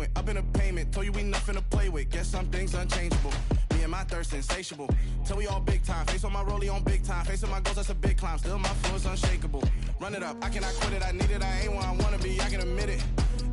went up in the payment. Told you we nothing to play with. Guess some things unchangeable. Me and my thirst insatiable. Till we all big time. Face on my rollie on big time. Facing my goals, that's a big climb. Still my flow is unshakable. Run it up, I cannot quit it. I need it, I ain't where I wanna be. I can admit it.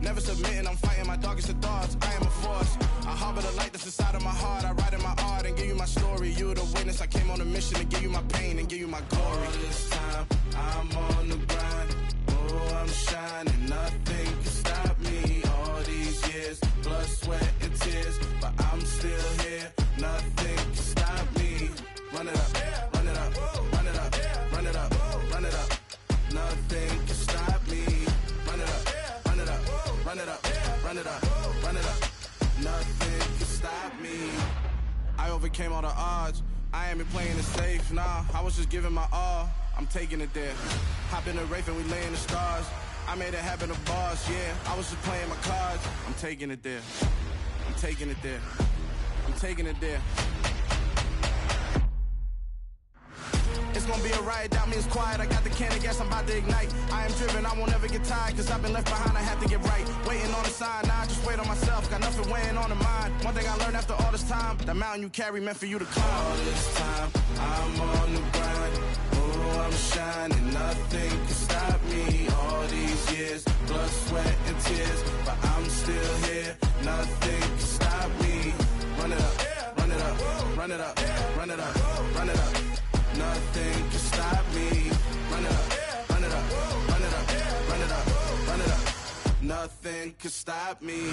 Never submitting, I'm fighting my darkest of thoughts. I am a force. I harbor the light that's inside of my heart. I write in my art and give you my story. You the witness. I came on a mission to give you my pain and give you my glory. All this time, I'm on the grind. Oh, I'm shining. Nothing can stop me. All these years, blood, sweat, and tears, but I'm still here. Nothing can stop me. Run it up, run it up, run it up, run it up, run it up. Nothing can stop me. Run it up, run it up, run it up, run it up, run it up. Nothing can stop me. I overcame all the odds. I ain't been playing it safe, nah. I was just giving my all. I'm taking it there. Hop in the Wraith and we lay in the stars. I made it happen to boss, yeah. I was just playing my cards. I'm taking it there. I'm taking it there. I'm taking it there. It's gonna be a riot, doubt me it's quiet. I got the can of gas, I'm about to ignite. I am driven, I won't ever get tired, cause I've been left behind, I have to get right. Waiting on the sign, now I just wait on myself. Got nothing weighing on the mind. One thing I learned after all this time, the mountain you carry meant for you to climb. All this time, I'm on the grind. Oh, I'm shining, nothing can stop me. All these years, blood, sweat, and tears, but I'm still here. Nothing can stop me. Run it up, run it up, run it up, run it up, run it up. Nothing can stop me. Run it up, run it up, run it up, run it up, run it up. Nothing can stop me.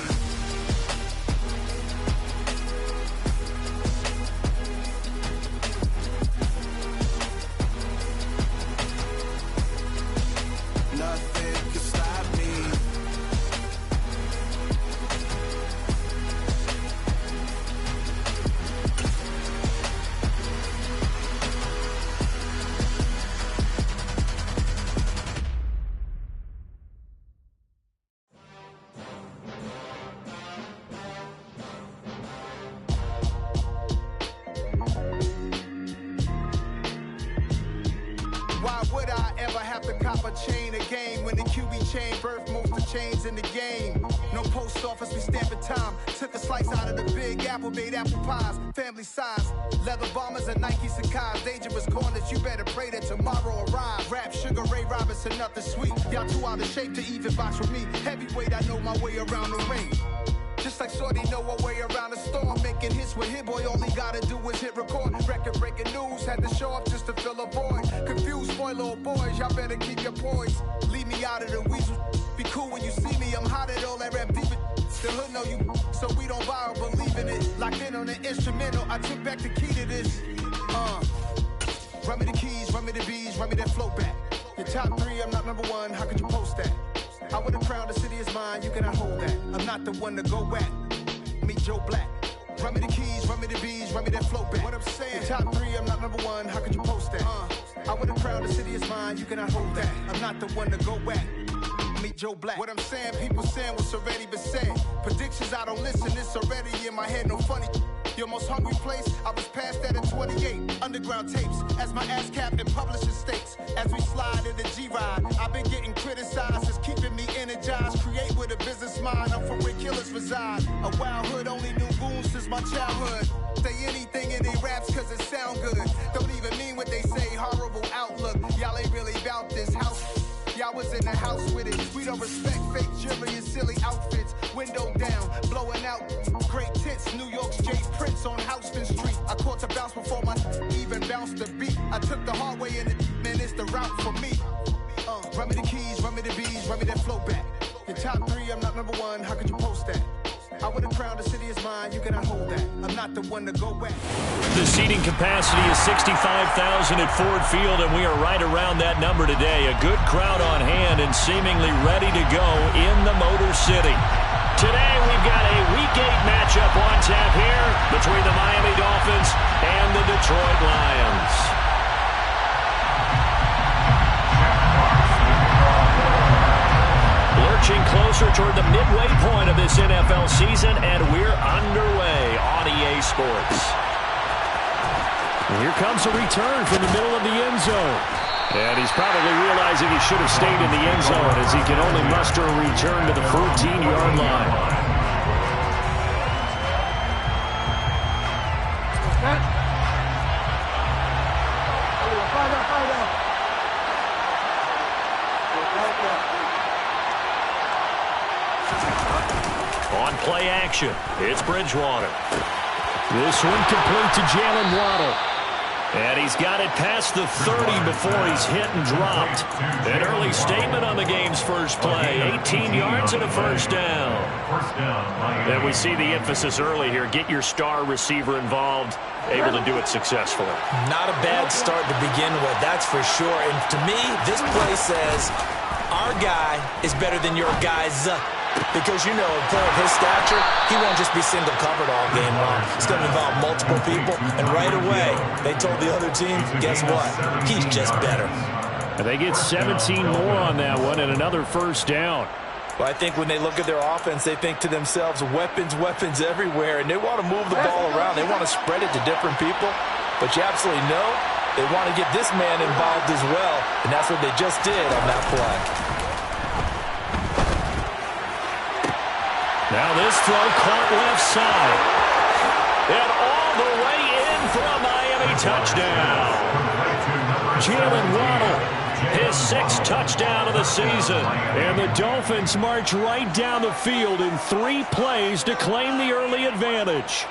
Nothing can stop me. Why would I ever have to cop a chain again when the QB chain birthed most of chains in the game? No post office, we stamping time. Took a slice out of the Big Apple, made apple pies, family size. Leather bombers and Nike Sakai's. Dangerous corners, you better pray that tomorrow arrives. Rap, Sugar Ray Robinson, nothing sweet. Y'all too out of shape to even box with me. Heavyweight, I know my way around the ring. Just like Shorty know a way around the storm. Making hits with Hit Boy, all he gotta do is hit record. Record breaking news, had to show up just to fill a void. Confused boy, little boys, y'all better keep your poise. Leave me out of the weasel. Be cool when you see me, I'm hot at all that rap deep. The hood know you, so we don't borrow, believe in it. Locked in on the instrumental, I took back the key to this. Run me the keys, run me the bees, run me that flow back. Your top three, I'm not number one, how could you post that? I would have crowned the city is mine, you cannot hold that. I'm not the one to go back. Meet Joe Black. Run me the keys, run me the bees, run me that flow back. What I'm saying, your top three, I'm not number one, how could you post that? I would have crowned the city is mine, you cannot hold that. I'm not the one to go back. Meet Joe Black. What I'm saying, people saying what's already been said. Predictions, I don't listen, it's already in my head, no funny. Your most hungry place, I was past that at 28. Underground tapes, as my ass capped in publishing states. As we slide in the G-Ride, I've been getting criticized, it's keeping me energized. Create with a business mind, I'm from where killers reside. A wild hood, only knew goons since my childhood. Say anything in they raps cause it sound good. Don't even mean what they say, horrible outlook. Y'all ain't really about this house. Y'all was in the house with it. We don't respect fake jewelry and silly outfits. Window down, blowing out. Great tits, New York's Jay Prince on Houston Street. I caught a bounce before my even bounced the beat. I took the hard way and man, it's the route for me. Run me the keys, run me the bees, run me that flow back. Your top three, I'm not number one, how could you post that? I would have crowned the city is mine, you cannot hold that. I'm not the one to go back. The seating capacity is 65,000 at Ford Field, and we are right around that number today. A good crowd on hand and seemingly ready to go in the Motor City. Today we've got a Week 8 matchup on tap here between the Miami Dolphins and the Detroit Lions. Lurching closer toward the midway point of this NFL season, and we're underway on EA Sports. And here comes a return from the middle of the end zone. And he's probably realizing he should have stayed in the end zone as he can only muster a return to the 14-yard line. On play action, it's Bridgewater. This one complete to Jalen Waddle. And he's got it past the 30 before he's hit and dropped. An early statement on the game's first play. 18 yards and a first down. And we see the emphasis early here. Get your star receiver involved. Able to do it successfully. Not a bad start to begin with, that's for sure. And to me, this play says our guy is better than your guy's. Because, you know, a player of his stature, he won't just be single covered all game long. It's going to involve multiple people. And right away, they told the other team, guess what? He's just better. And they get 17 more on that one and another first down. Well, I think when they look at their offense, they think to themselves, weapons, weapons everywhere. And they want to move the ball around. They want to spread it to different people. But you absolutely know they want to get this man involved as well. And that's what they just did on that play. Now this throw caught left side. And all the way in for a Miami touchdown. Jalen Waddle, his 6th touchdown of the season. And the Dolphins march right down the field in 3 plays to claim the early advantage.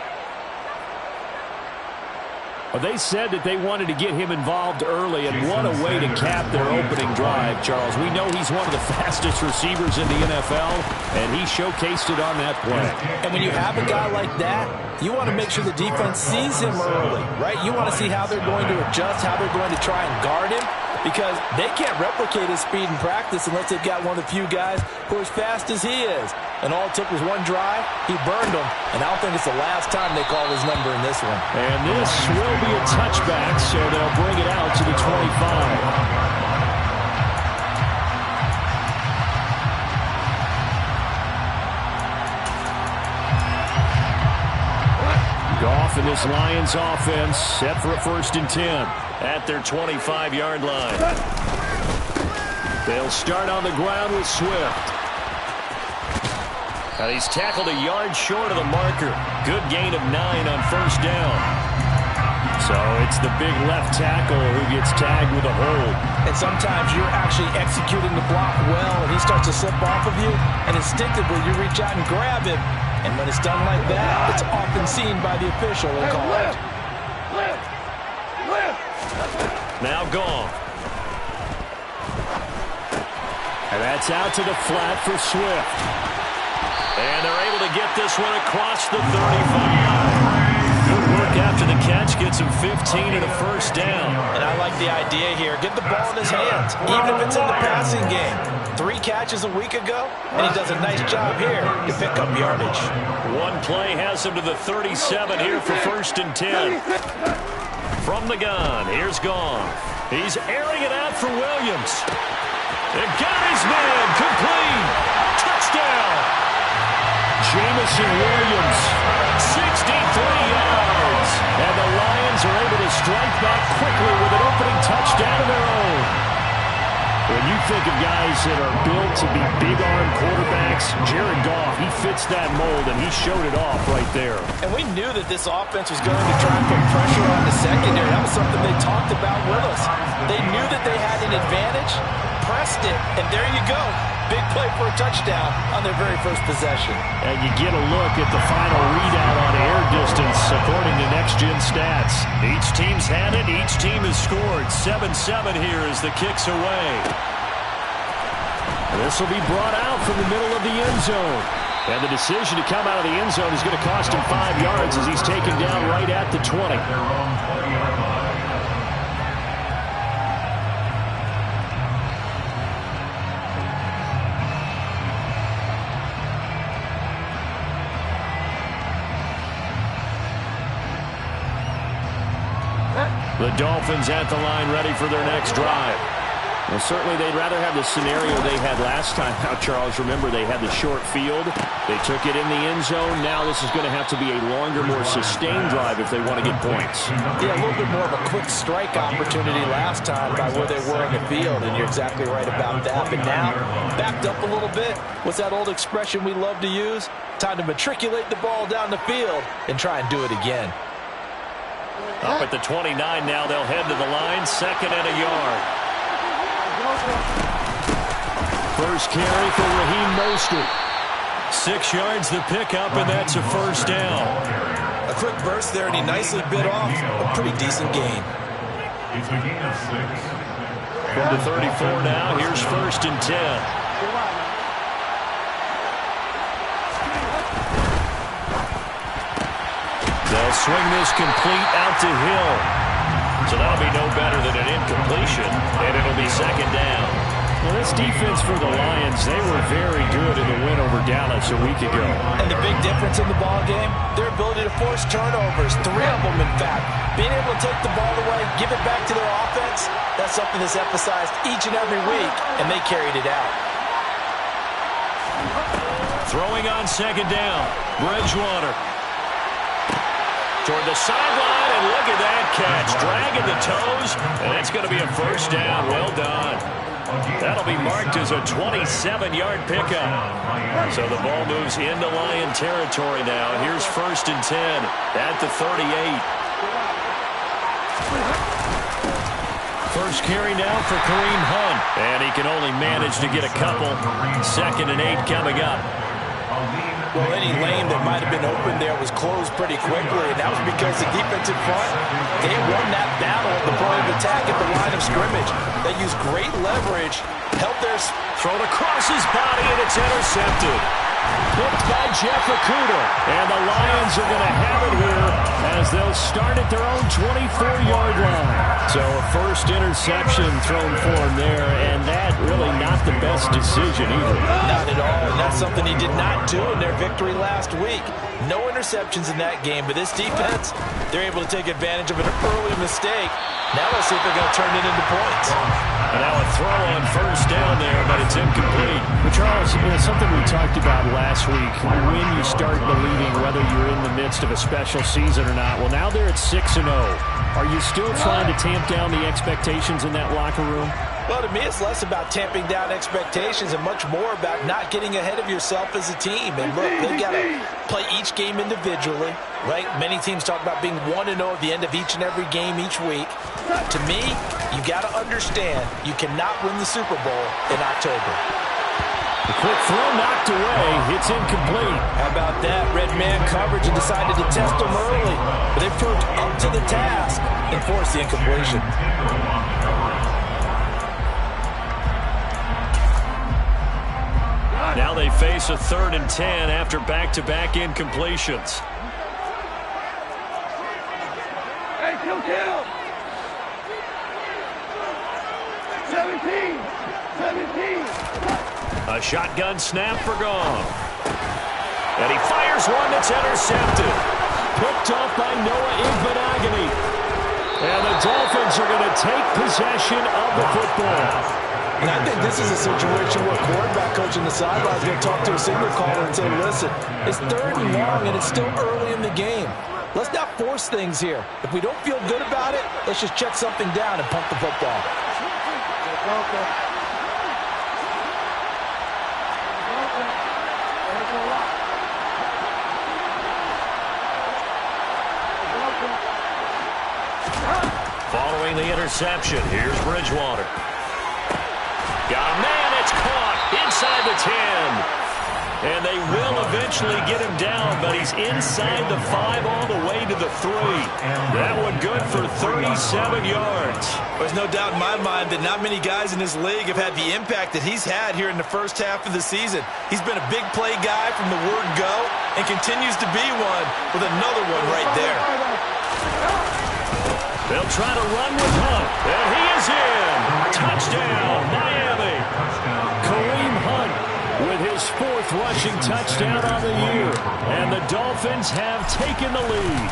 Well, they said that they wanted to get him involved early, and what a way to cap their opening drive, Charles. We know he's one of the fastest receivers in the NFL, and he showcased it on that play. And when you have a guy like that, you want to make sure the defense sees him early, right? You want to see how they're going to adjust, how they're going to try and guard him, because they can't replicate his speed in practice unless they've got one of the few guys who are as fast as he is. And all it took was one drive. He burned them, and I don't think it's the last time they call his number in this one. And this will be a touchback, so they'll bring it out to the 25. Goff and this Lions offense set for a 1st and 10 at their 25-yard line. They'll start on the ground with Swift. And he's tackled a yard short of the marker. Good gain of 9 on first down. So it's the big left tackle who gets tagged with a hold. And sometimes you're actually executing the block well, and he starts to slip off of you, and instinctively you reach out and grab him. And when it's done like that, it's often seen by the official and called. Now gone. And that's out to the flat for Swift. And they're able to get this one across the 35. Good work after the catch. Gets him 15 and a first down. And I like the idea here. Get the ball in his hands, even if it's in the passing game. 3 catches a week ago, and he does a nice job here to pick up yardage. One play has him to the 37 here for 1st and 10. From the gun, here's Goff. He's airing it out for Williams. And got his man complete. Touchdown. Jamison Williams, 63 yards. And the Lions are able to strike back quickly with an opening touchdown of their own. When you think of guys that are built to be big-arm quarterbacks, Jared Goff, he fits that mold, and he showed it off right there. And we knew that this offense was going to try and put pressure on the secondary. That was something they talked about with us. They knew that they had an advantage, pressed it, and there you go. Big play for a touchdown on their very first possession. And you get a look at the final readout on air distance according to Next Gen Stats. Each team's had it. Each team has scored. 7-7 here as the kick's away. This will be brought out from the middle of the end zone. And the decision to come out of the end zone is going to cost him 5 yards as he's taken down right at the 20. The Dolphins at the line ready for their next drive. Well, certainly they'd rather have the scenario they had last time out, Charles. Remember, they had the short field. They took it in the end zone. Now this is going to have to be a longer, more sustained drive if they want to get points. Yeah, a little bit more of a quick strike opportunity last time by where they were in the field, and you're exactly right about that. But now, backed up a little bit. What's that old expression we love to use? Time to matriculate the ball down the field and try and do it again. Up at the 29 now, they'll head to the line, 2nd and a yard. First carry for Raheem Mostert. 6 yards the pickup, and that's a first down. A quick burst there, and he nicely bit off a pretty decent gain. It's a gain of 6. From the 34 now, here's 1st and 10. They'll swing this complete out to Hill. So that'll be no better than an incompletion, and it'll be 2nd down. Well, this defense for the Lions, they were very good in the win over Dallas a week ago. And the big difference in the ball game, their ability to force turnovers, 3 of them in fact. Being able to take the ball away, give it back to their offense, that's something that's emphasized each and every week, and they carried it out. Throwing on 2nd down, Bridgewater. Toward the sideline, and look at that catch. Dragging the toes, and it's going to be a first down. Well done. That'll be marked as a 27-yard pickup. So the ball moves into Lion territory now. Here's 1st and 10 at the 38. First carry now for Kareem Hunt, and he can only manage to get a couple. 2nd and 8 coming up. Well, any lane that might have been open there was closed pretty quickly, and that was because the defensive front, they won that battle at the point of attack at the line of scrimmage. They used great leverage, helped their... Thrown across his body, and it's intercepted. Picked by Jeff Okudah. And the Lions are going to have it here as they'll start at their own 24-yard line. So a first interception thrown for him there, and that really not the best decision either. Not at all, and that's something he did not do in their victory last week. No interceptions in that game, but this defense, they're able to take advantage of an early mistake. Now let's see if they're going to turn it into points. And now a throw on first down there, but it's incomplete. But Charles, something we talked about last week, when you start believing whether you're in the midst of a special season or not. Well, now they're at 6-0. Are you still trying to tamp down the expectations in that locker room? Well, to me, it's less about tamping down expectations and much more about not getting ahead of yourself as a team. And look, they've got to play each game individually, right? Many teams talk about being 1-0 at the end of each and every game each week. To me, you got to understand you cannot win the Super Bowl in October. The quick throw knocked away. It's incomplete. How about that? Red man coverage and decided to test them early. But they proved up to the task and forced the incompletion. Now they face a 3rd and 10 after back-to-back incompletions. Hey, kill! 17! A shotgun snap for Gone. And he fires one that's intercepted. Picked off by Noah Igbenogany. And the Dolphins are going to take possession of the football. And I think this is a situation where a quarterback coach on the sideline is going to talk to a signal caller and say, listen, it's 3rd and long and it's still early in the game. Let's not force things here. If we don't feel good about it, let's just check something down and pump the football. Following the interception, here's Bridgewater. Got a man, it's caught inside the 10. And they will eventually get him down, but he's inside the 5 all the way to the 3. That one good for 37 yards. There's no doubt in my mind that not many guys in this league have had the impact that he's had here in the first half of the season. He's been a big play guy from the word go and continues to be one with another one right there. They'll try to run with Hunt, and he is in. Touchdown, Miami. Kareem Hunt with his 4th rushing touchdown on the year. And the Dolphins have taken the lead.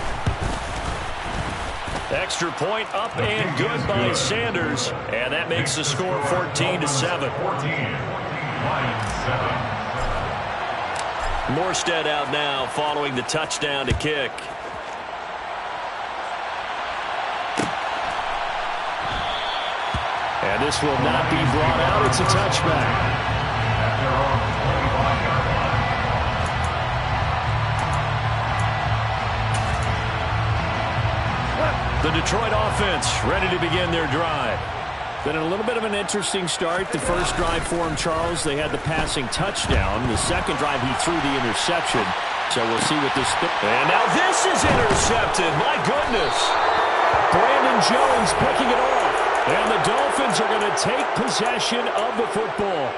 Extra point up and good by Sanders. And that makes the score 14-7. Morstead out now following the touchdown to kick. And this will not be brought out. It's a touchback. The Detroit offense ready to begin their drive. Been a little bit of an interesting start. The first drive for him, Charles, they had the passing touchdown. The second drive, he threw the interception. So we'll see what this... And now this is intercepted. My goodness. Brandon Jones picking it off. And the Dolphins are going to take possession of the football.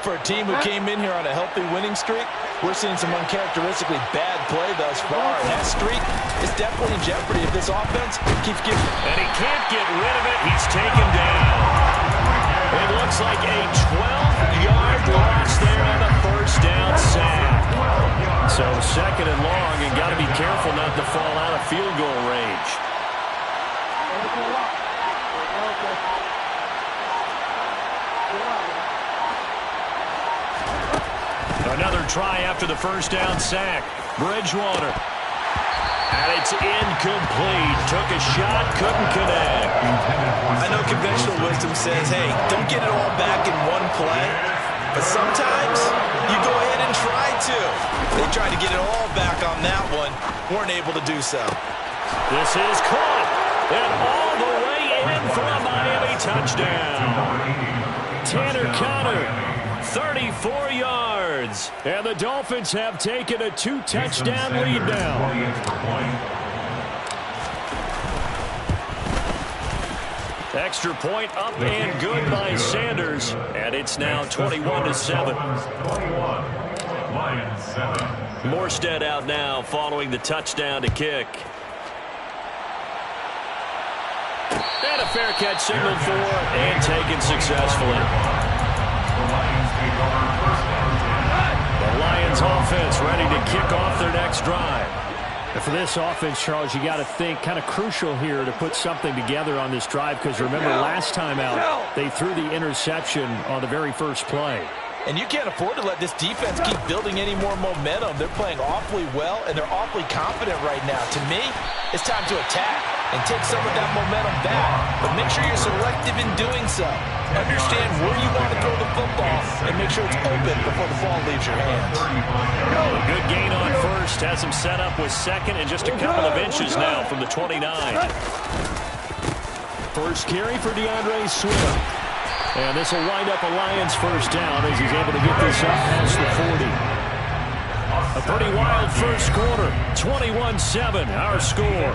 For a team who came in here on a healthy winning streak, we're seeing some uncharacteristically bad play thus far. And that streak is definitely in jeopardy if this offense keeps giving. And he can't get rid of it. He's taken down. It looks like a 12-yard loss there on the first down sack. So second and long, and got to be careful not to fall out of field goal range. Another try after the first down sack. Bridgewater. And it's incomplete. Took a shot, couldn't connect. I know conventional wisdom says, hey, don't get it all back in one play. But sometimes you go ahead and try to. They tried to get it all back on that one. Weren't able to do so. This is caught. And all the way in for a Miami touchdown. Tanner Conner. 34 yards. And the Dolphins have taken a 2-touchdown lead now. Extra point up and good by Sanders. And it's now 21-7. Morstead out now following the touchdown to kick. And a fair catch signaled for and taken successfully. The Lions offense ready to kick off their next drive. And for this offense, Charles, you got to think kind of crucial here to put something together on this drive, because remember last time out they threw the interception on the very first play. And you can't afford to let this defense keep building any more momentum. They're playing awfully well, and they're awfully confident right now. To me, it's time to attack and take some of that momentum back. But make sure you're selective in doing so. Understand where you want to throw the football and make sure it's open before the ball leaves your hands. A good gain on first. Has him set up with second and just a couple of inches now from the 29. First carry for DeAndre Swift. And this will wind up a Lions first down as he's able to get this up past the 40. A pretty wild first quarter. 21-7, our score.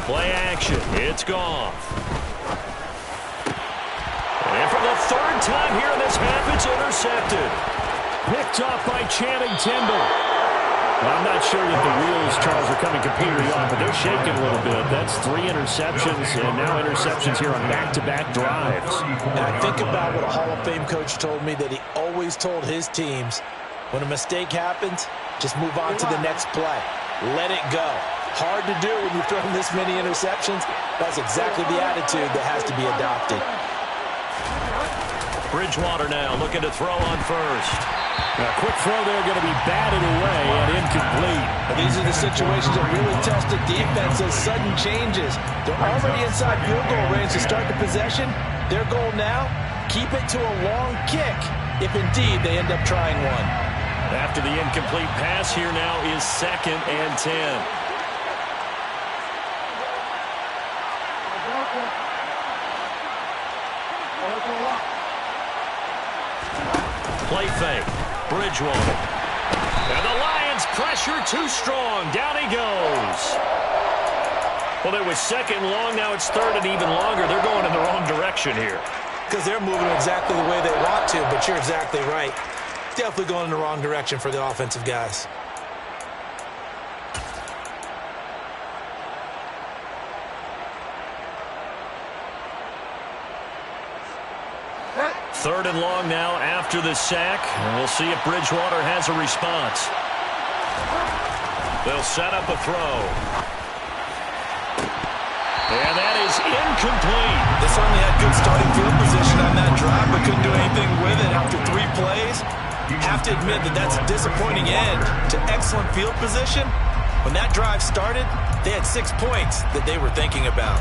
Play action. It's Goff. And for the third time here in this half, it's intercepted. Picked off by Channing Tindall. Well, I'm not sure that the wheels, Charles, are coming completely off, but they're shaking a little bit. That's 3 interceptions, and now interceptions here on back-to-back drives. And I think about what a Hall of Fame coach told me, that he always told his teams, when a mistake happens, just move on to the next play. Let it go. Hard to do when you've thrown this many interceptions. That's exactly the attitude that has to be adopted. Bridgewater now looking to throw on first. A quick throw there, going to be batted away and incomplete. But these are the situations that really test the defense, those sudden changes. They're already inside field goal range to start the possession. Their goal now, keep it to a long kick, if indeed they end up trying one. After the incomplete pass, here now is 2nd and 10. Play fake. Bridgewater. And the Lions pressure too strong. Down he goes. Well, there was 2nd long. Now it's 3rd and even longer. They're going in the wrong direction here. Because they're moving exactly the way they want to, but you're exactly right. Definitely going in the wrong direction for the offensive guys. Third and long now after the sack. And we'll see if Bridgewater has a response. They'll set up a throw. And that is incomplete. They certainly had good starting field position on that drive, but couldn't do anything with it after 3 plays. You have to admit that that's a disappointing end to excellent field position, When that drive started, they had 6 points that they were thinking about.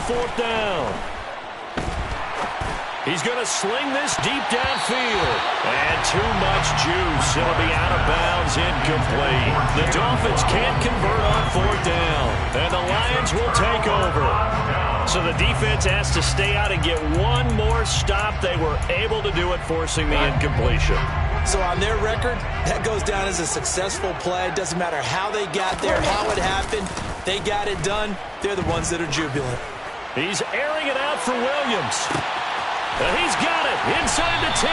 Fourth down. He's going to sling this deep downfield. And too much juice. It'll be out of bounds, incomplete. The Dolphins can't convert on fourth down. And the Lions will take over. So the defense has to stay out and get one more stop. They were able to do it, forcing the incompletion. So on their record, that goes down as a successful play. Doesn't matter how they got there, how it happened. They got it done. They're the ones that are jubilant. He's airing it out for Williams. And he's got it inside the 10.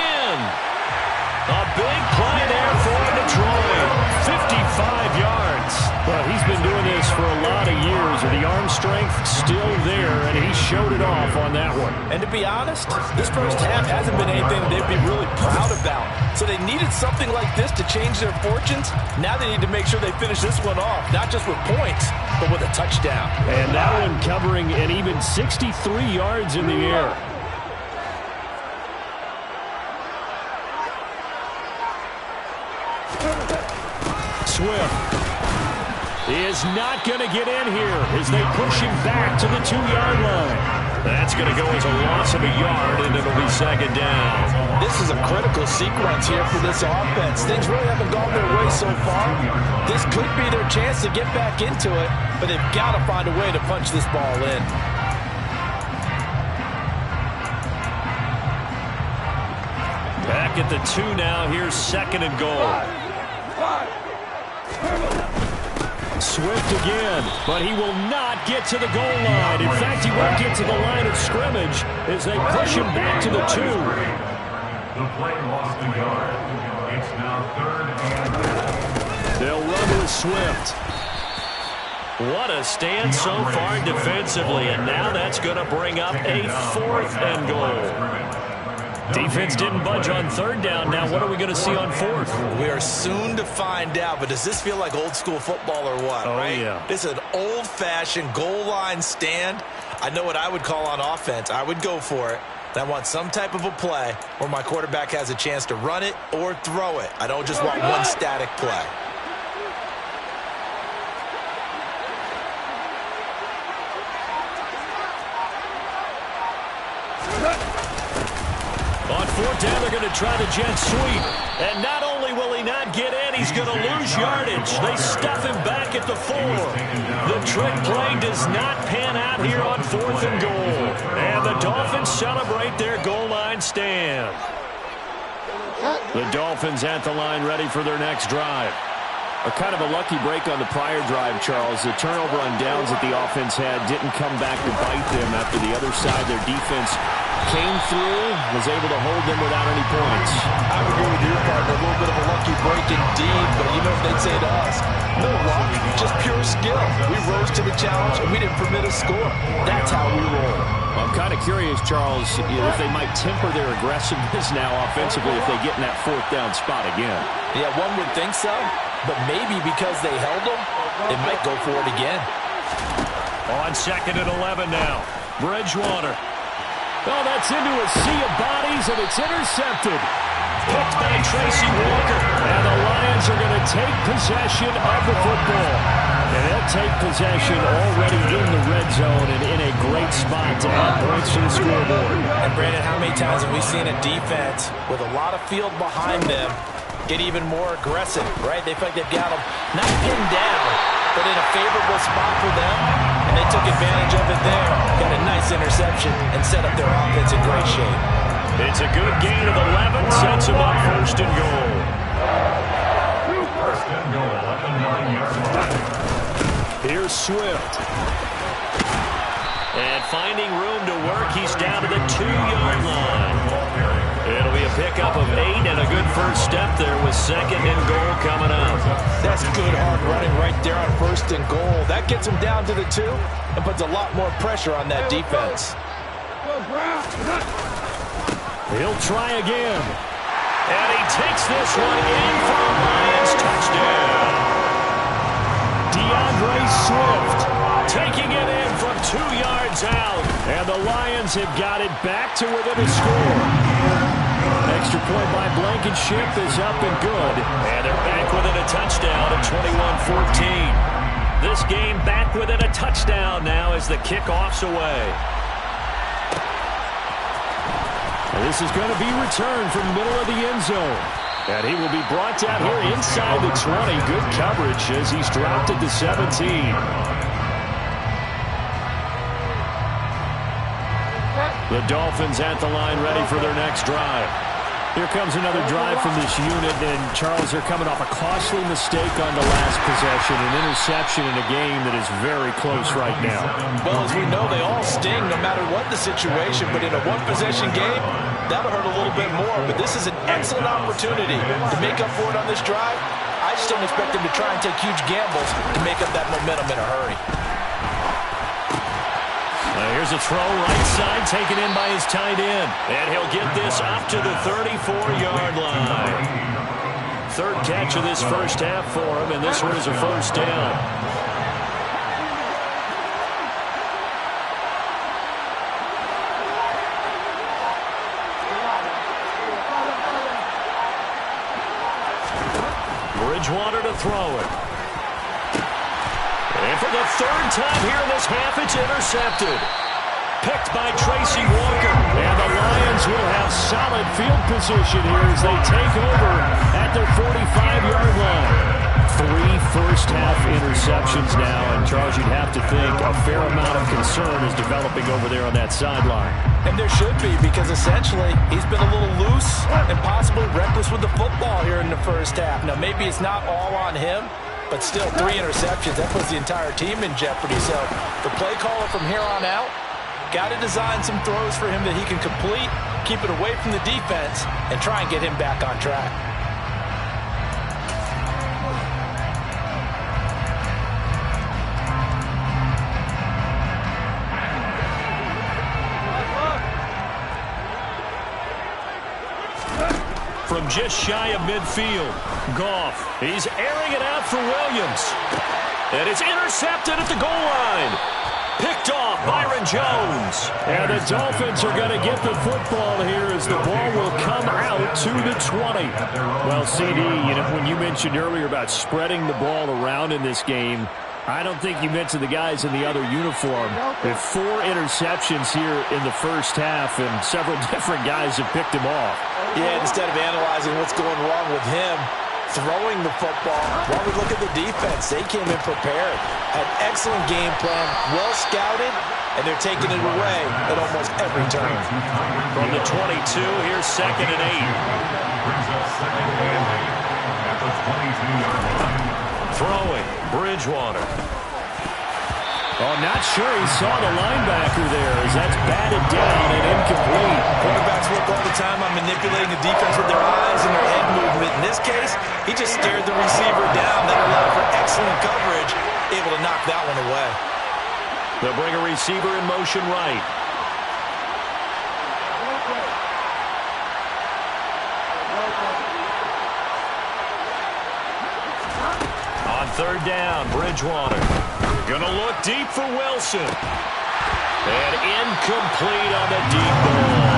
A big play there for Detroit. 55 yards. Well, he's been doing this for a lot of years, and the arm strength still there, and he showed it off on that one. And to be honest, this first half hasn't been anything they'd be really proud about. So they needed something like this to change their fortunes. Now they need to make sure they finish this one off, not just with points, but with a touchdown. And that one covering an even 63 yards in the air. Swift is not going to get in here as they push him back to the 2-yard line. That's going to go as a loss of a yard, and it'll be second down. This is a critical sequence here for this offense. Things really haven't gone their way so far. This could be their chance to get back into it, but they've got to find a way to punch this ball in. Back at the 2 now. Here's second and goal. Swift again, but he will not get to the goal line. In fact, he won't get to the line of scrimmage as they push him back to the 2. The play lost a yard. It's now third and they'll run with Swift. What a stand so far defensively, and now that's going to bring up a 4th and goal. Defense didn't budge on third down. Now what are we going to see on fourth? We are soon to find out, but does this feel like old school football or what, right? Yeah. This is an old-fashioned goal line stand. I know what I would call on offense. I would go for it. I want some type of a play where my quarterback has a chance to run it or throw it. I don't just want one static play. On fourth down, they're going to try the jet sweep. And not only will he not get in, he's going to lose yardage. They stuff him back at the 4. The trick play does not pan out here on 4th and goal. And the Dolphins celebrate their goal line stand. The Dolphins at the line ready for their next drive. A kind of a lucky break on the prior drive, Charles. The turnover on downs that the offense had didn't come back to bite them after the other side. Their defense came through, was able to hold them without any points. I would agree with your partner. A little bit of a lucky break indeed, but you know what they'd say to us? No luck, just pure skill. We rose to the challenge, and we didn't permit a score. That's how we roll. I'm kind of curious, Charles, if they might temper their aggressiveness now offensively if they get in that 4th down spot again. Yeah, one would think so, but maybe because they held them, they might go for it again. On second and 11 now. Bridgewater. Oh, that's into a sea of bodies, and it's intercepted. Picked by Tracy Walker. And the Lions are going to take possession of the football. And they'll take possession already in the red zone and in a great spot to add points to the scoreboard. And, Brandon, how many times have we seen a defense with a lot of field behind them get even more aggressive, right? They feel like they've got them not pinned down, but in a favorable spot for them. And they took advantage of it there. Got a nice interception and set up their offense in great shape. It's a good gain of 11. Sets them up 1st and goal. 1st and goal at the 9-yard line. Here's Swift. And finding room to work, he's down to the 2-yard line. It'll be a pickup of 8 and a good first step there with 2nd and goal coming up. That's good hard running right there on 1st and goal. That gets him down to the 2 and puts a lot more pressure on that defense. He'll try again. And he takes this one in for a Lions touchdown. DeAndre Swift taking it in from 2 yards out. And the Lions have got it back to within a score. Extra point by Blankenship is up and good. And they're back within a touchdown at 21-14. This game back within a touchdown now as the kickoff's away. And this is going to be returned from the middle of the end zone. And he will be brought down here inside the 20. Good coverage as he's dropped at the 17. The Dolphins at the line ready for their next drive. Here comes another drive from this unit, and Charles, they're coming off a costly mistake on the last possession, an interception in a game that is very close right now. Well, as we know, they all sting no matter what the situation, but in a one-possession game, that'll hurt a little bit more. But this is an excellent opportunity to make up for it on this drive. I just don't expect them to try and take huge gambles to make up that momentum in a hurry. Here's a throw right side taken in by his tight end. And he'll get this up to the 34-yard line. Third catch of this first half for him, and this one is a first down. Bridgewater to throw it. And for the 3rd time here in this half, it's intercepted. Picked by Tracy Walker. And the Lions will have solid field position here as they take over at their 45-yard line. 3 first-half interceptions now, and Charles, you'd have to think a fair amount of concern is developing over there on that sideline. And there should be, because essentially he's been a little loose and possibly reckless with the football here in the first half. Now, maybe it's not all on him, but still 3 interceptions. That puts the entire team in jeopardy. So the play caller from here on out got to design some throws for him that he can complete, keep it away from the defense, and try and get him back on track. From just shy of midfield, Goff. He's airing it out for Williams. And it's intercepted at the goal line. Picked off Byron Jones. And the Dolphins are going to get the football here as the ball will come out to the 20. Well, CD, when you mentioned earlier about spreading the ball around in this game, I don't think you mentioned the guys in the other uniform. With 4 interceptions here in the first half, and several different guys have picked him off. Yeah, instead of analyzing what's going wrong with him, throwing the football, while we look at the defense, they came in prepared. Had excellent game plan, well scouted, and they're taking it away at almost every turn. From the 22, here's 2nd and 8. Brings up 2nd and 8 at the 22-yard line. Throwing, Bridgewater. Oh, not sure he saw the linebacker there as that's batted down and incomplete. Quarterbacks work all the time on manipulating the defense with their eyes and their head movement. In this case, he just stared the receiver down. That allowed for excellent coverage, able to knock that one away. They'll bring a receiver in motion right. On 3rd down, Bridgewater. Gonna look deep for Wilson. And incomplete on the deep ball.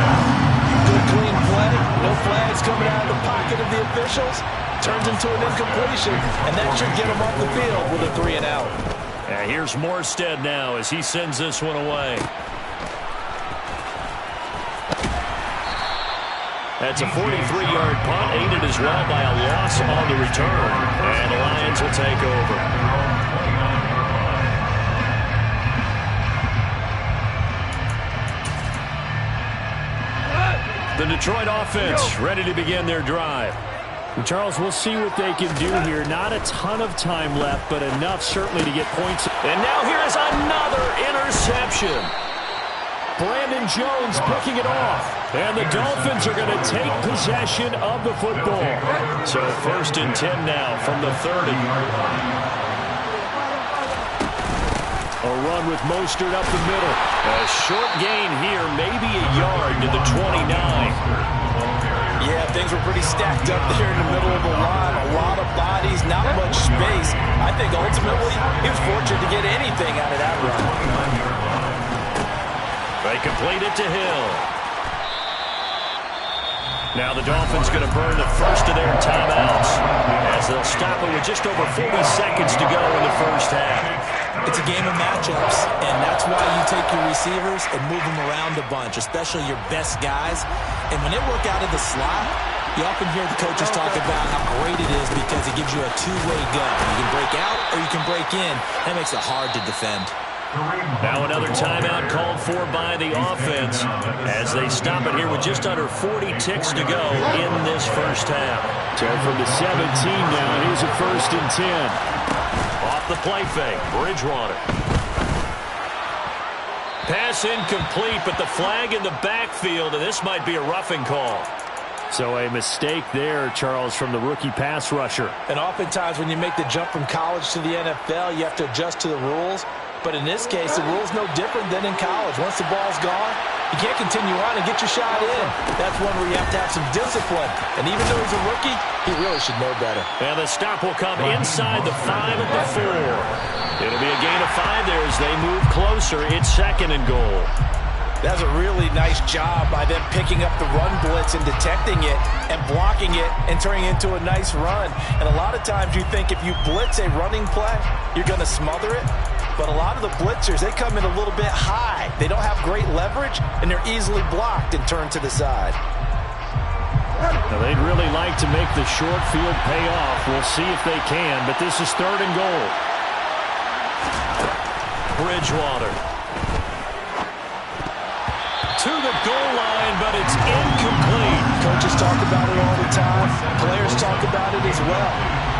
Good clean play. No flags coming out of the pocket of the officials. Turns into an incompletion, and that should get him off the field with a 3 and out. And here's Morstead now as he sends this one away. That's a 43-yard punt, aided as well by a loss on the return. And the Lions will take over. The Detroit offense ready to begin their drive. And Charles, we'll see what they can do here. Not a ton of time left, but enough certainly to get points. And now here is another interception. Brandon Jones picking it off. And the Dolphins are going to take possession of the football. So 1st and 10 now from the 30. A run with Mostert up the middle. A short gain here, maybe a yard to the 29. Yeah, things were pretty stacked up there in the middle of the line. A lot of bodies, not much space. I think ultimately he was fortunate to get anything out of that run. They complete it to Hill. Now the Dolphins going to burn the first of their timeouts as they'll stop it with just over 40 seconds to go in the first half. It's a game of matchups, and that's why you take your receivers and move them around a bunch, especially your best guys. And when they work out of the slot, you often hear the coaches talk about how great it is because it gives you a two-way gun. You can break out or you can break in. That makes it hard to defend. Now another timeout called for by the offense as they stop it here with just under 40 ticks to go in this first half. So from the 17 now, here's a 1st and 10. Off the play fake, Bridgewater. Pass incomplete, but the flag in the backfield, and this might be a roughing call. So a mistake there, Charles, from the rookie pass rusher. And oftentimes when you make the jump from college to the NFL, you have to adjust to the rules. But in this case, the rule's no different than in college. Once the ball's gone, you can't continue on and get your shot in. That's one where you have to have some discipline. And even though he's a rookie, he really should know better. And the stop will come inside the 5 at the 4. It'll be a gain of 5 there as they move closer. It's 2nd and goal. That's a really nice job by them picking up the run blitz and detecting it and blocking it and turning it into a nice run. And a lot of times you think if you blitz a running play, you're going to smother it. But a lot of the blitzers, they come in a little bit high. They don't have great leverage, and they're easily blocked and turned to the side. Now, they'd really like to make the short field pay off. We'll see if they can, but this is 3rd and goal. Bridgewater. To the goal line, but it's incomplete. Coaches talk about it all the time. Players talk about it as well.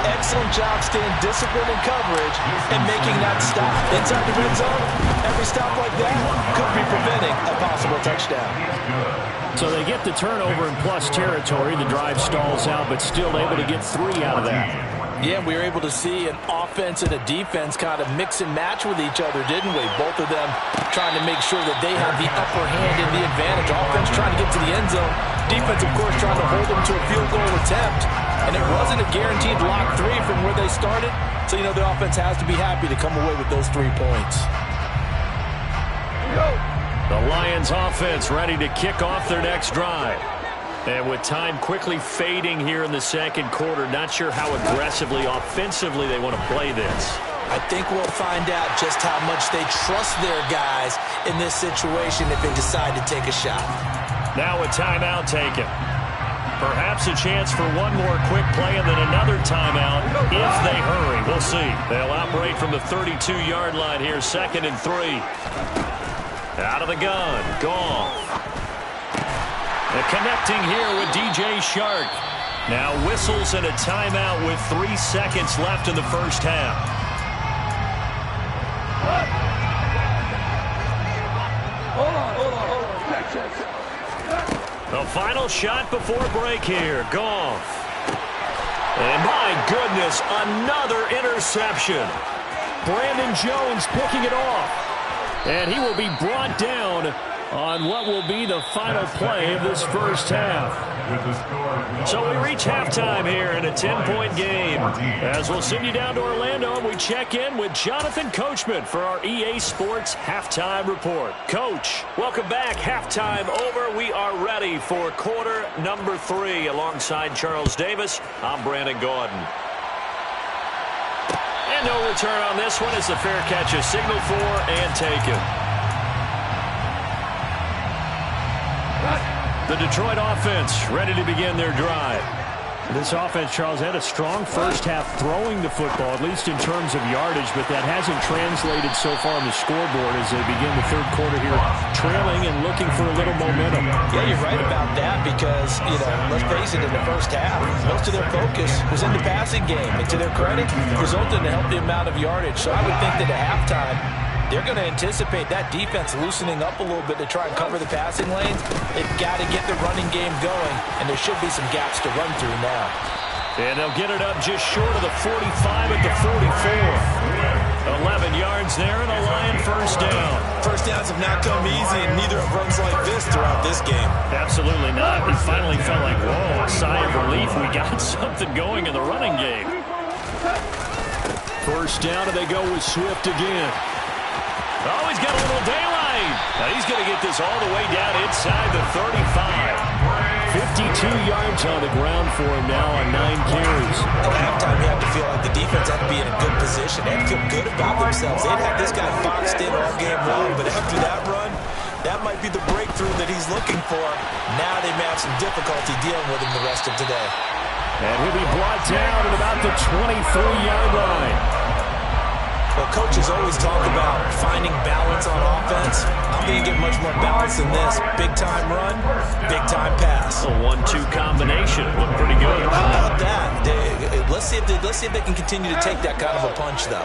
Excellent job staying disciplined in coverage and making that stop. Inside the red zone, every stop like that could be preventing a possible touchdown. So they get the turnover in plus territory. The drive stalls out, but still able to get 3 out of that. Yeah, we were able to see an offense and a defense kind of mix and match with each other, didn't we? Both of them trying to make sure that they have the upper hand and the advantage. Offense trying to get to the end zone. Defense, of course, trying to hold them to a field goal attempt. And it wasn't a guaranteed lock 3 from where they started. So, you know, the offense has to be happy to come away with those 3 points. The Lions offense ready to kick off their next drive. And with time quickly fading here in the second quarter, not sure how aggressively, offensively they want to play this. I think we'll find out just how much they trust their guys in this situation if they decide to take a shot. Now a timeout taken. Perhaps a chance for one more quick play and then another timeout if they hurry. We'll see. They'll operate from the 32-yard line here, 2nd and 3. Out of the gun, Goff. And connecting here with DJ Shark. Now whistles and a timeout with 3 seconds left in the first half. Hold on. The final shot before break here, Goff. And my goodness, another interception. Brandon Jones picking it off. And he will be brought down on what will be the final play of this first half. So we reach halftime here in a 10-point game. As we'll send you down to Orlando, and we check in with Jonathan Coachman for our EA Sports Halftime Report. Coach, welcome back. Halftime over. We are ready for quarter number 3. Alongside Charles Davis, I'm Brandon Gordon. And no return on this one as the fair catch is signaled for and taken. The Detroit offense ready to begin their drive. This offense, Charles, had a strong first half throwing the football, at least in terms of yardage, but that hasn't translated so far on the scoreboard as they begin the third quarter here, trailing and looking for a little momentum. Yeah, you're right about that because, you know, let's face it, in the first half, most of their focus was in the passing game. And to their credit, resulted in a healthy amount of yardage. So I would think that at halftime, they're going to anticipate that defense loosening up a little bit to try and cover the passing lanes. They've got to get the running game going, and there should be some gaps to run through now. And they'll get it up just short of the 45 at the 44. 11 yards there, and a Lion first down. First downs have not come easy, and neither have runs like this throughout this game. Absolutely not. He finally felt like, whoa, a sigh of relief. We got something going in the running game. First down, and they go with Swift again. Oh, he's got a little daylight. Now he's going to get this all the way down inside the 35. 52 yards on the ground for him now on 9 carries. At halftime, you have to feel like the defense had to be in a good position. They had to feel good about themselves. They'd had this guy boxed in all game long, but after that run, that might be the breakthrough that he's looking for. Now they may have some difficulty dealing with him the rest of today. And he'll be brought down at about the 23-yard line. Well, coaches always talk about finding balance on offense. I'm going to get much more balance than this. Big-time run, big-time pass. A 1-2 combination. Looked pretty good. How about that? Let's see if they can continue to take that kind of a punch, though.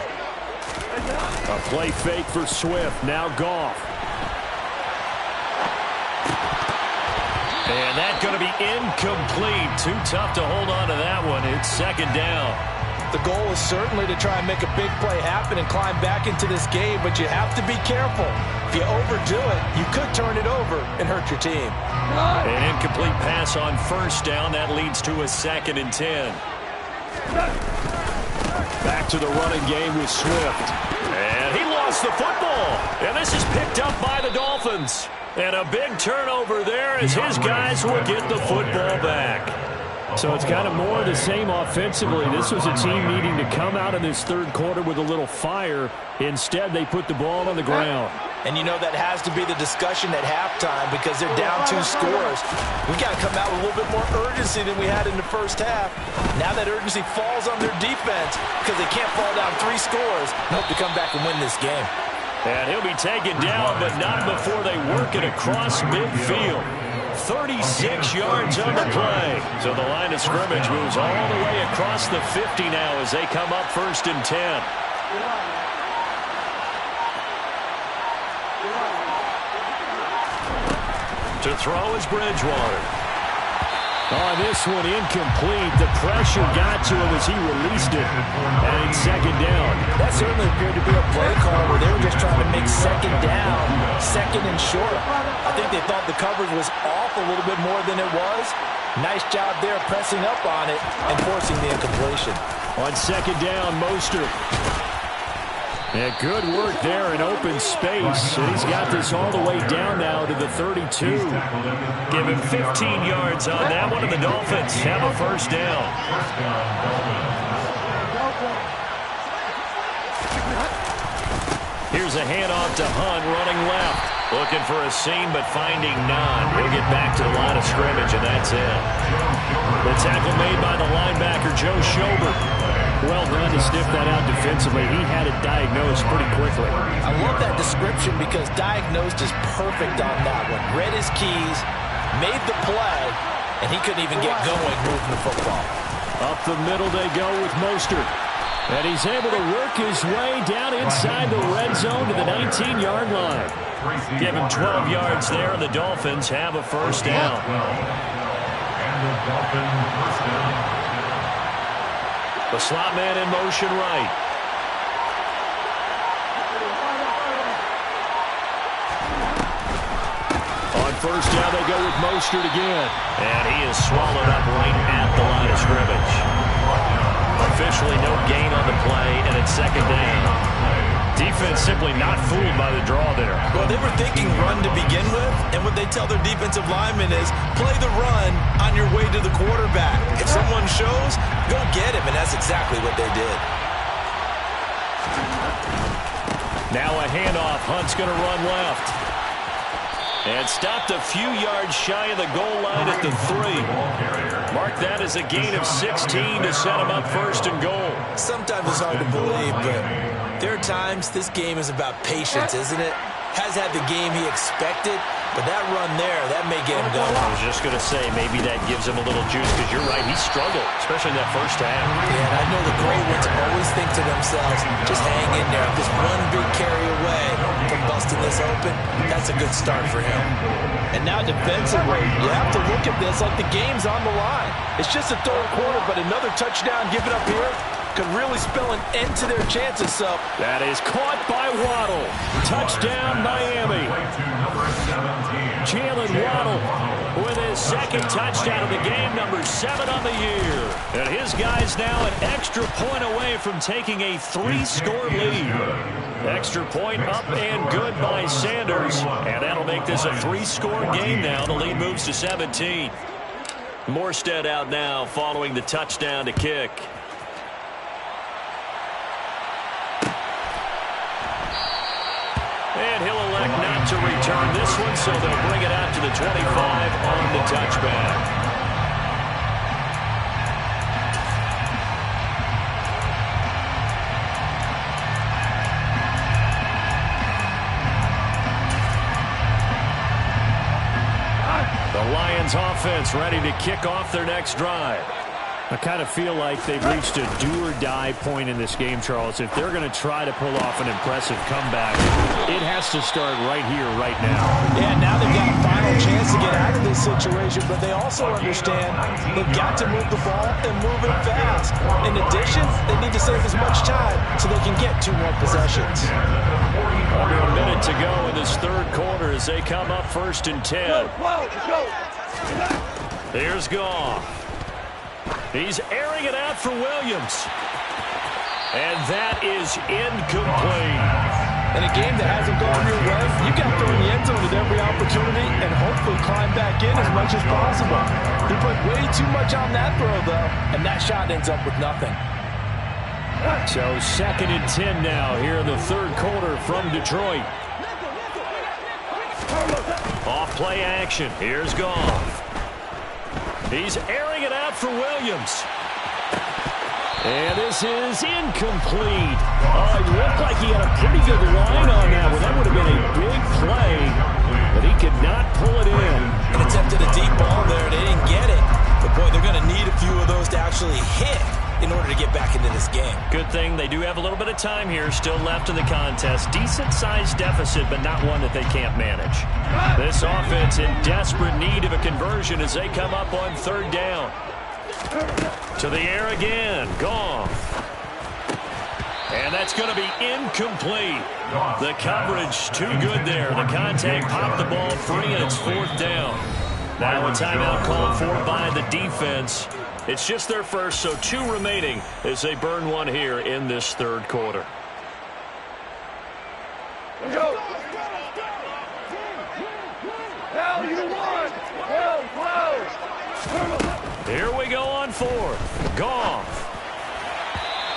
A play fake for Swift. Now Goff. And that's going to be incomplete. Too tough to hold on to that one. It's second down. The goal is certainly to try and make a big play happen and climb back into this game, but you have to be careful. If you overdo it, you could turn it over and hurt your team. An incomplete pass on first down. That leads to a 2nd and 10. Back to the running game with Swift. And he lost the football. And this is picked up by the Dolphins. And a big turnover there as his guys will get the football back. So it's kind of more of the same offensively. This was a team needing to come out in this third quarter with a little fire. Instead, they put the ball on the ground. And you know that has to be the discussion at halftime because they're down 2 scores. We got to come out with a little bit more urgency than we had in the first half. Now that urgency falls on their defense because they can't fall down 3 scores and hope to come back and win this game. And he'll be taken down, but not before they work it across midfield. 36 yards on the play. So the line of scrimmage moves all the way across the 50 now as they come up 1st and 10. To throw is Bridgewater. On this one, incomplete. The pressure got to him as he released it. And it's second down. That certainly appeared to be a play call where they were just trying to make second down, second and short. I think they thought the coverage was off a little bit more than it was. Nice job there pressing up on it and forcing the incompletion. On second down, Mostert. Yeah, good work there in open space. And he's got this all the way down now to the 32. Give him 15 yards on that one, and the Dolphins have a first down. Here's a handoff to Hunt running left. Looking for a seam, but finding none. He'll get back to the line of scrimmage, and that's it. The tackle made by the linebacker, Joe Schobert. Well done to sniff that out defensively. He had it diagnosed pretty quickly. I love that description because diagnosed is perfect on that one. Read his keys, made the play, and he couldn't even get going moving the football. Up the middle they go with Mostert. And he's able to work his way down inside the red zone to the 19-yard line. Give him 12 yards there, and the Dolphins have a first down. And the Dolphins first down. The slot man in motion right. On first down, they go with Mostert again. And he is swallowed up right at the line of scrimmage. Officially no gain on the play, and it's second down. Defense simply not fooled by the draw there. Well, they were thinking run to begin with, and what they tell their defensive linemen is play the run on your way to the quarterback. If someone shows, go get him, and that's exactly what they did. Now a handoff. Hunt's going to run left. And stopped a few yards shy of the goal line at the 3. Mark that as a gain of 16 to set him up first and goal. Sometimes it's hard to believe, but there are times this game is about patience, isn't it? Has had the game he expected, but that run there, that may get him going. I was just going to say, maybe that gives him a little juice, because you're right, he struggled, especially in that first half. Yeah, and I know the great ones always think to themselves, just hang in there. Just one big carry away from busting this open. That's a good start for him. And now defensively, you have to look at this like the game's on the line. It's just a third quarter, but another touchdown given up here could really spell an end to their chances. So that is caught by Waddle. Touchdown, Miami. Jalen Waddle with his second touchdown of the game, number 7 on the year. And his guy's now an extra point away from taking a 3-score lead. Extra point up and good by Sanders. And that'll make this a 3-score game now. The lead moves to 17. Morstead out now following the touchdown to kick. And he'll elect not to return this one, so they'll bring it out to the 25 on the touchback. The Lions offense ready to kick off their next drive. I kind of feel like they've reached a do-or-die point in this game, Charles. If they're going to try to pull off an impressive comeback, it has to start right here, right now. Yeah, now they've got a final chance to get out of this situation, but they also understand they've got to move the ball and move it fast. In addition, they need to save as much time so they can get 2 more possessions. Under a minute to go in this third quarter as they come up 1st and 10. Here's Goff. He's airing it out for Williams. And that is incomplete. In a game that hasn't gone your way, you've got to throw in the end zone at every opportunity and hopefully climb back in as much as possible. He put way too much on that throw, though, and that shot ends up with nothing. So 2nd and 10 now here in the third quarter from Detroit. Off play action. Here's Goff. He's airing it out for Williams. And this is incomplete. Oh, it looked like he had a pretty good line on that one. That would have been a big play, but he could not pull it in. And attempted a deep ball there. They didn't get it. But, boy, they're going to need a few of those to actually hit in order to get back into this game. Good thing they do have a little bit of time here still left in the contest. Decent-sized deficit, but not one that they can't manage. This offense in desperate need of a conversion as they come up on 3rd down. To the air again. Goff. And that's going to be incomplete. The coverage too good there. The contact popped the ball free, and it's 4th down. Now a timeout called for by the defense. It's just their first, so 2 remaining as they burn one here in this third quarter. Go. Hell, you won. Close. Here we go on 4th. Goff.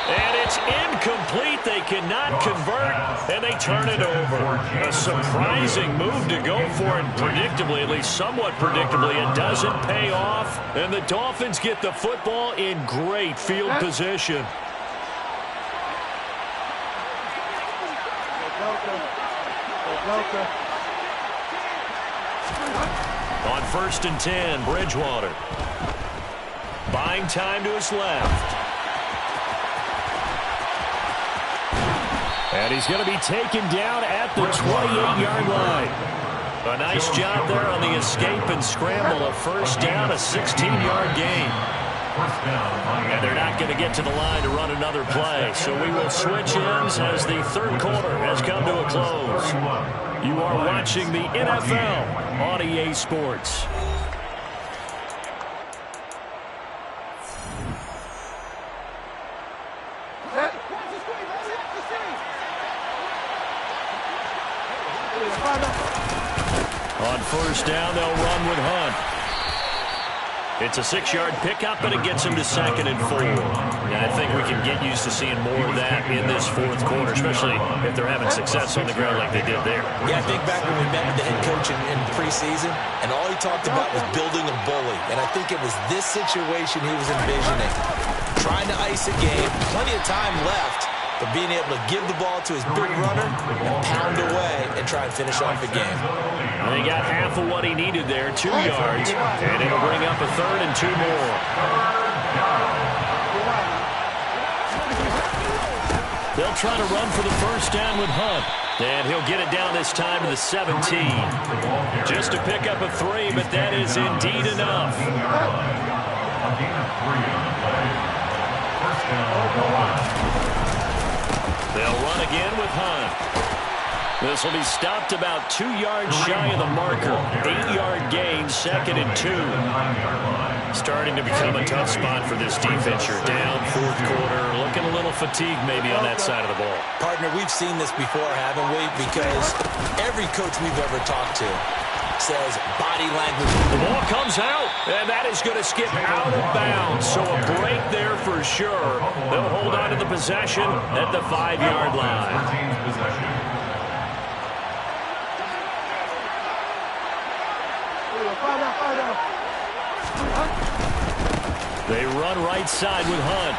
And it's incomplete. They cannot convert, and they turn it over. A surprising move to go for it, predictably, at least somewhat predictably. It doesn't pay off, and the Dolphins get the football in great field position. On 1st and 10, Bridgewater. Buying time to his left. And he's going to be taken down at the 28-yard line. A nice job there on the escape and scramble. A 1st down, a 16-yard gain. And they're not going to get to the line to run another play. So we will switch ends as the third quarter has come to a close. You are watching the NFL on EA Sports. On 1st down, they'll run with Hunt. It's a 6-yard pickup, but it gets him to 2nd and 4. And I think we can get used to seeing more of that in this fourth quarter, especially if they're having success on the ground like they did there. Yeah, I think back when we met with the head coach in preseason, and all he talked about was building a bully. And I think it was this situation he was envisioning. Trying to ice a game, plenty of time left, but being able to give the ball to his big runner and pound away and try and finish off the game. And he got half of what he needed there, 2 yards, and it'll bring up a 3rd and 2 more. They'll try to run for the first down with Hunt. And he'll get it down this time to the 17. Just to pick up a 3, but that is indeed enough. They'll run again with Hunt. This will be stopped about 2 yards shy of the marker. 8-yard gain, 2nd and 2. Starting to become a tough spot for this defense. You're down 4th quarter, looking a little fatigued maybe on that side of the ball. Partner, we've seen this before, haven't we? Because every coach we've ever talked to says body language. The ball comes out, and that is going to skip out of bounds. So a break there for sure. They'll hold on to the possession at the 5-yard line. They run right side with Hunt.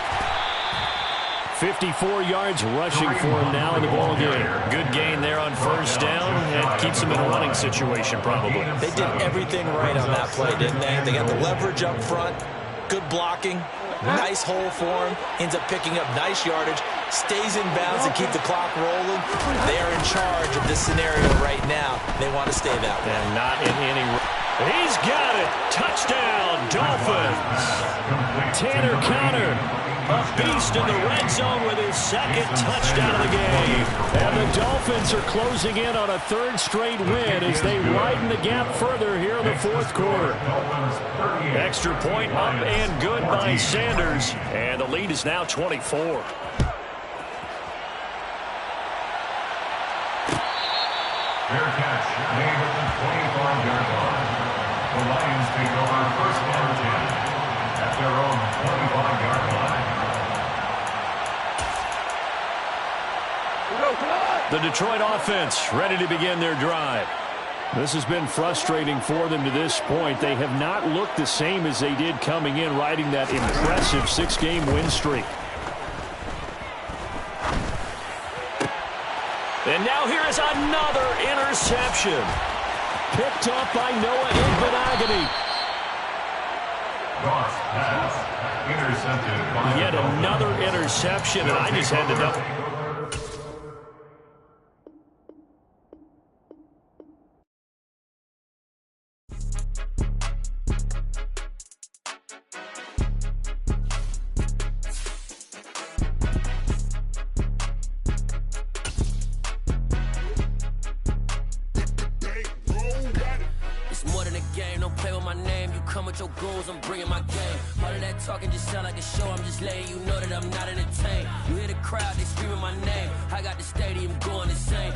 54 yards rushing for him now in the ball game. Good gain there on first down. It keeps him in a running situation probably. They did everything right on that play, didn't they? They got the leverage up front, good blocking, nice hole for him, ends up picking up nice yardage, stays in bounds and keep the clock rolling. They are in charge of this scenario right now. They want to stay that way. And not in any... He's got it. Touchdown, Dolphins. Tanner Conner, a beast in the red zone with his 2nd touchdown of the game. And the Dolphins are closing in on a 3rd straight win as they widen the gap further here in the 4th quarter. Extra point up and good by Sanders. And the lead is now 24. Fair catch made at the 25-yard line. The Lions take over 1st and 10 at their own 25-yard line. The Detroit offense ready to begin their drive. This has been frustrating for them to this point. They have not looked the same as they did coming in, riding that impressive 6-game win streak. And now here is another interception. Picked up by Noah Igbinoghene. Ross pass intercepted by Yet another interception, and I just had to double. With your goons, I'm bringing my game. All of that talking just sound like a show. I'm just letting you know that I'm not entertained. You hear the crowd, they screaming my name. I got the stadium going insane.